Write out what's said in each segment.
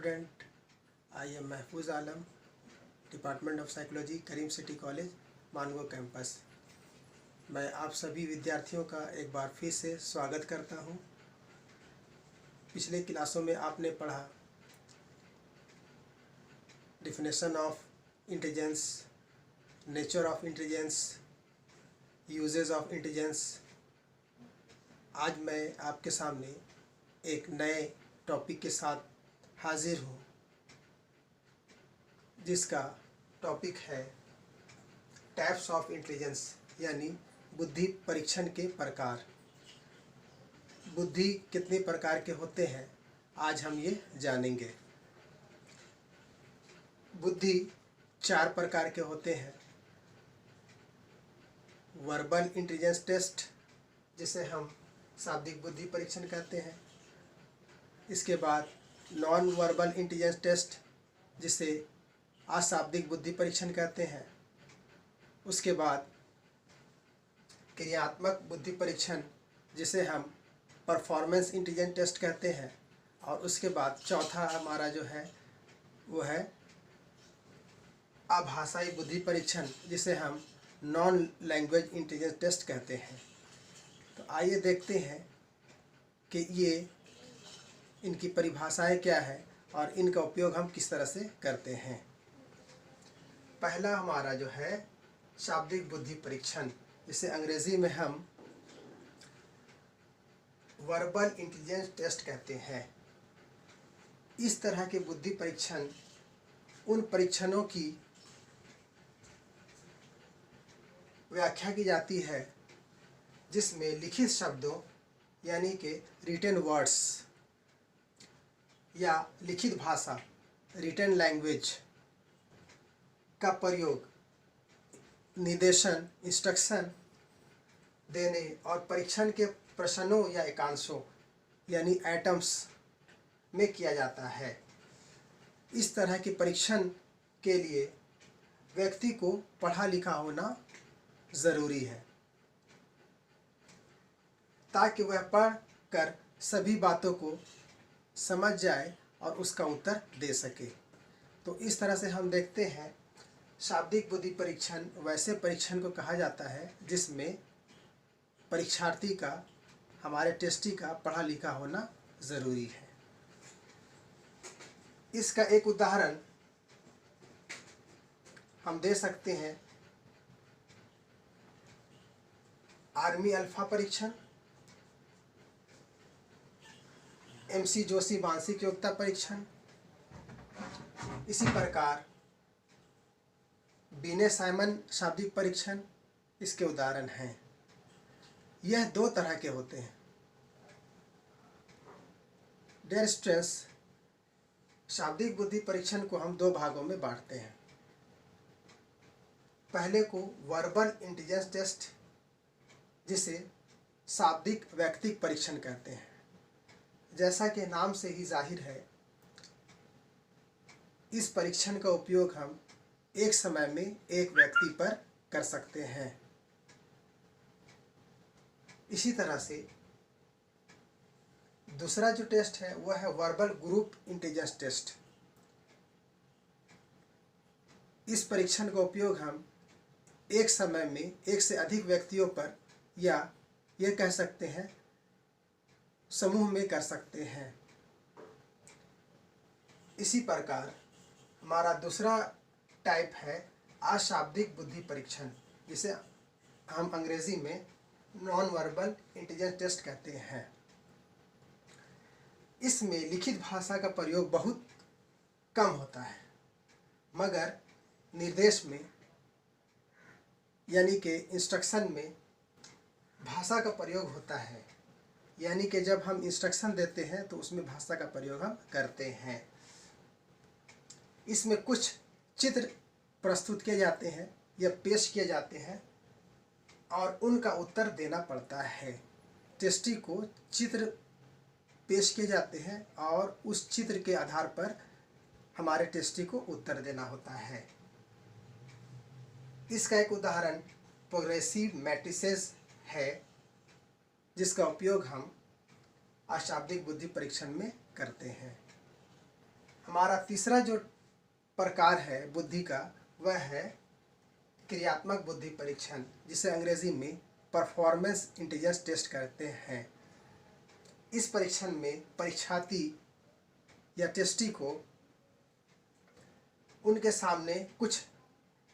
Student, I am Mahfooz Alam, department of psychology, Karim city college, Mango campus. मैं आप सभी विद्यार्थियों का एक बार फिर से स्वागत करता हूं। पिछले क्लासों में आपने पढ़ा definition of intelligence, nature of intelligence, uses of intelligence. आज मैं आपके सामने एक नए टॉपिक के साथ हाजिर हूँ, जिसका टॉपिक है टाइप्स ऑफ इंटेलिजेंस, यानी बुद्धि परीक्षण के प्रकार। बुद्धि कितने प्रकार के होते हैं, आज हम ये जानेंगे। बुद्धि 4 प्रकार के होते हैं। वर्बल इंटेलिजेंस टेस्ट, जिसे हम शाब्दिक बुद्धि परीक्षण कहते हैं। इसके बाद नॉन वर्बल इंटेलिजेंस टेस्ट, जिसे अशाब्दिक बुद्धि परीक्षण कहते हैं। उसके बाद क्रियात्मक बुद्धि परीक्षण, जिसे हम परफॉर्मेंस इंटेलिजेंस टेस्ट कहते हैं। और उसके बाद चौथा हमारा जो है वो है अभाषाई बुद्धि परीक्षण, जिसे हम नॉन लैंग्वेज इंटेलिजेंस टेस्ट कहते हैं। तो आइए देखते हैं कि ये इनकी परिभाषाएं क्या है और इनका उपयोग हम किस तरह से करते हैं। पहला हमारा जो है शाब्दिक बुद्धि परीक्षण, जिसे अंग्रेजी में हम वर्बल इंटेलिजेंस टेस्ट कहते हैं। इस तरह के बुद्धि परीक्षण उन परीक्षणों की व्याख्या की जाती है जिसमें लिखित शब्दों यानी कि रिटन वर्ड्स या लिखित भाषा रिटन लैंग्वेज का प्रयोग निर्देशन इंस्ट्रक्शन देने और परीक्षण के प्रश्नों या एकांशों यानी एटम्स में किया जाता है। इस तरह के परीक्षण के लिए व्यक्ति को पढ़ा लिखा होना ज़रूरी है, ताकि वह पढ़ कर सभी बातों को समझ जाए और उसका उत्तर दे सके। तो इस तरह से हम देखते हैं शाब्दिक बुद्धि परीक्षण वैसे परीक्षण को कहा जाता है जिसमें परीक्षार्थी का, हमारे टेस्टी का पढ़ा लिखा होना ज़रूरी है। इसका एक उदाहरण हम दे सकते हैं आर्मी अल्फा परीक्षण, MC जोशी मानसिक योग्यता परीक्षण। इसी प्रकार बीने साइमन शाब्दिक परीक्षण इसके उदाहरण हैं। यह 2 तरह के होते हैं। डियर स्टूडेंट्स, शाब्दिक बुद्धि परीक्षण को हम 2 भागों में बांटते हैं। पहले को वर्बल इंटेलिजेंस टेस्ट, जिसे शाब्दिक व्यक्तिक परीक्षण कहते हैं। जैसा कि नाम से ही जाहिर है, इस परीक्षण का उपयोग हम एक समय में एक व्यक्ति पर कर सकते हैं। इसी तरह से दूसरा जो टेस्ट है वह है वर्बल ग्रुप इंटेलिजेंस टेस्ट। इस परीक्षण का उपयोग हम एक समय में एक से अधिक व्यक्तियों पर, या ये कह सकते हैं समूह में कर सकते हैं। इसी प्रकार हमारा दूसरा टाइप है अशाब्दिक बुद्धि परीक्षण, जिसे हम अंग्रेजी में नॉन वर्बल इंटेलिजेंस टेस्ट कहते हैं। इसमें लिखित भाषा का प्रयोग बहुत कम होता है, मगर निर्देश में यानी कि इंस्ट्रक्शन में भाषा का प्रयोग होता है। यानी कि जब हम इंस्ट्रक्शन देते हैं तो उसमें भाषा का प्रयोग हम करते हैं। इसमें कुछ चित्र प्रस्तुत किए जाते हैं या पेश किए जाते हैं और उनका उत्तर देना पड़ता है। टेस्टी को चित्र पेश किए जाते हैं और उस चित्र के आधार पर हमारे टेस्टी को उत्तर देना होता है। इसका एक उदाहरण प्रोग्रेसिव मैट्रिसेस है, जिसका उपयोग हम अशाब्दिक बुद्धि परीक्षण में करते हैं। हमारा तीसरा जो प्रकार है बुद्धि का, वह है क्रियात्मक बुद्धि परीक्षण, जिसे अंग्रेजी में परफॉर्मेंस इंटेलिजेंस टेस्ट कहते हैं। इस परीक्षण में परीक्षार्थी या टेस्टी को उनके सामने कुछ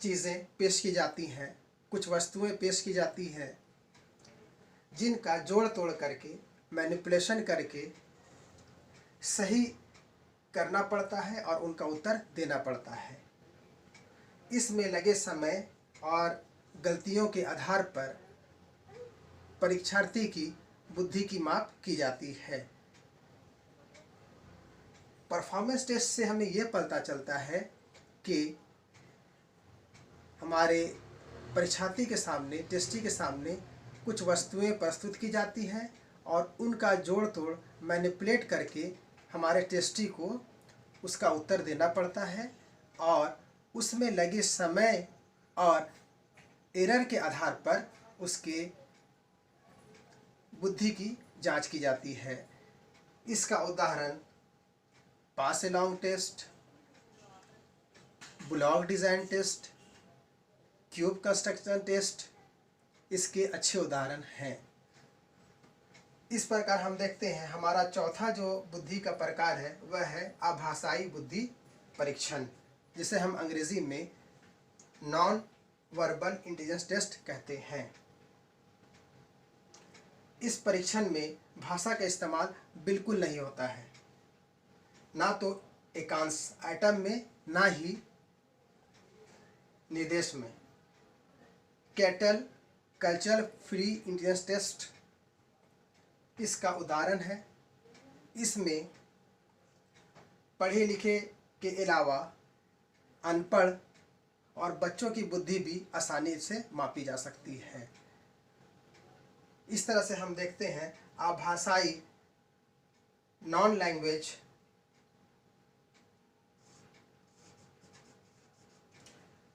चीज़ें पेश की जाती हैं, कुछ वस्तुएं पेश की जाती हैं, जिनका जोड़ तोड़ करके, मैनिपुलेशन करके सही करना पड़ता है और उनका उत्तर देना पड़ता है। इसमें लगे समय और गलतियों के आधार पर परीक्षार्थी की बुद्धि की माप की जाती है। परफॉर्मेंस टेस्ट से हमें यह पता चलता है कि हमारे परीक्षार्थी के सामने, टेस्टी के सामने कुछ वस्तुएं प्रस्तुत की जाती हैं और उनका जोड़ तोड़ मैनिपुलेट करके हमारे टेस्टी को उसका उत्तर देना पड़ता है और उसमें लगे समय और एरर के आधार पर उसके बुद्धि की जांच की जाती है। इसका उदाहरण pass along test, block design test, cube construction test इसके अच्छे उदाहरण हैं। इस प्रकार हम देखते हैं हमारा चौथा जो बुद्धि का प्रकार है वह है आभासाई बुद्धि परीक्षण, जिसे हम अंग्रेजी में नॉन वर्बल इंटेलिजेंस टेस्ट कहते हैं। इस परीक्षण में भाषा का इस्तेमाल बिल्कुल नहीं होता है, ना तो एकांश आइटम में, ना ही निर्देश में। Cattell cultural free intelligence test इसका उदाहरण है। इसमें पढ़े लिखे के अलावा अनपढ़ और बच्चों की बुद्धि भी आसानी से मापी जा सकती है। इस तरह से हम देखते हैं आभासाई नॉन लैंग्वेज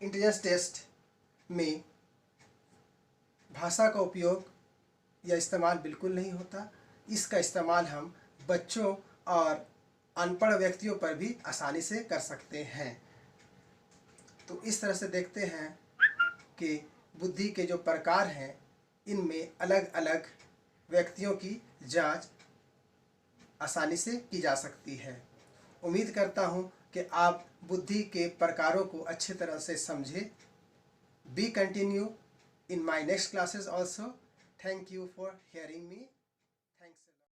इंटेलिजेंस टेस्ट में भाषा का उपयोग या इस्तेमाल बिल्कुल नहीं होता। इसका इस्तेमाल हम बच्चों और अनपढ़ व्यक्तियों पर भी आसानी से कर सकते हैं। तो इस तरह से देखते हैं कि बुद्धि के जो प्रकार हैं इनमें अलग अलग व्यक्तियों की जांच आसानी से की जा सकती है। उम्मीद करता हूं कि आप बुद्धि के प्रकारों को अच्छी तरह से समझें। B continue in my next classes also. Thank you for hearing me.